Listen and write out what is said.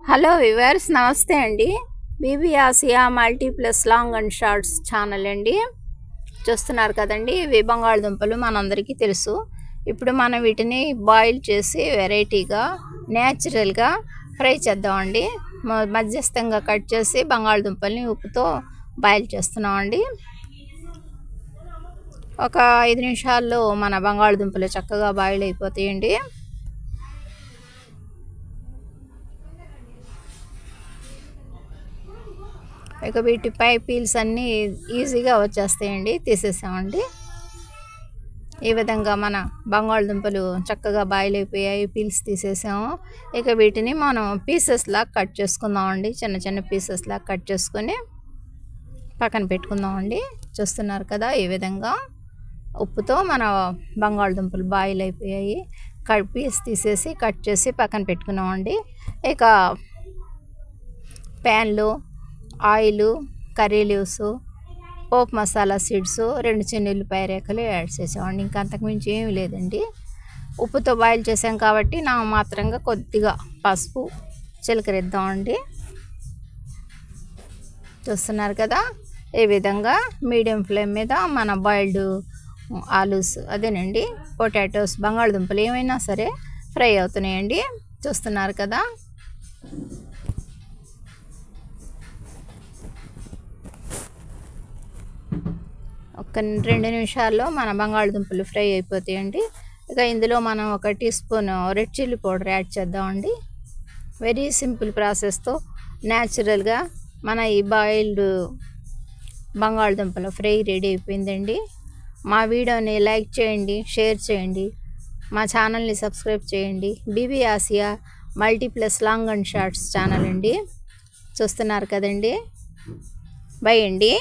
Hello viewers, నమస్తే అండి. BB Asia Multiplus Long and Shorts channel అండి. చూస్తున్నారు కదండి, ఇవి బంగాళదుంపలు మనందరికీ తెలుసు. ఇప్పుడు మనం వీటిని బాయిల్ చేసి వెరైటీగా న్యాచురల్గా ఫ్రై చేద్దామండి. మధ్యస్థంగా కట్ చేసి బంగాళదుంపల్ని ఉప్పుతో బాయిల్ చేస్తున్నామండి. ఒక 5 నిమిషాల్లో మన బంగాళదుంపలు చక్కగా బాయిల్ అయిపోతాయండి. ఇక వీటిపై పీల్స్ అన్నీ ఈజీగా వచ్చేస్తాయండి. తీసేసామండి. ఈ విధంగా మన బంగాళదుంపలు చక్కగా బాయిల్ అయిపోయాయి, పీల్స్ తీసేసాము. ఇక వీటిని మనం పీసెస్లా కట్ చేసుకుందామండి. చిన్న చిన్న పీసెస్లా కట్ చేసుకొని పక్కన పెట్టుకుందామండి. చూస్తున్నారు కదా, ఈ విధంగా ఉప్పుతో మన బంగాళదుంపలు బాయిల్ అయిపోయాయి. పీస్ తీసేసి కట్ చేసి పక్కన పెట్టుకున్నామండి. ఇక ప్యాన్లో ఆయిలు, కర్రీ లీవ్స్, పోపు మసాలా సీడ్స్, 2 చిన్న ఉల్లిపాయ రేఖలు యాడ్ చేసామండి. ఇంకా అంతకుమించి ఏమీ లేదండి. ఉప్పుతో బాయిల్ చేసాం కాబట్టి నా మాత్రంగా కొద్దిగా పసుపు చిలకరిద్దామండి. చూస్తున్నారు కదా, ఈ విధంగా మీడియం ఫ్లేమ్ మీద మన బాయిల్డ్ ఆలూస్, అదేనండి పొటాటోస్, బంగాళదుంపలు ఏమైనా సరే ఫ్రై అవుతున్నాయండి. చూస్తున్నారు కదా. ఒక 2 నిమిషాల్లో మన బంగాళదుంపలు ఫ్రై అయిపోతాయండి. ఇక ఇందులో మనం 1 teaspoon red chilli powder add చేద్దామండి. వెరీ సింపుల్ ప్రాసెస్తో న్యాచురల్గా మన ఈ బాయిల్డ్ బంగాళదుంపల ఫ్రై రెడీ అయిపోయిందండి. మా వీడియోని లైక్ చేయండి, షేర్ చేయండి, మా ఛానల్ని సబ్స్క్రైబ్ చేయండి. BB Asia Multiplus Long and Shorts channel అండి. చూస్తున్నారు కదండి. బై అండి.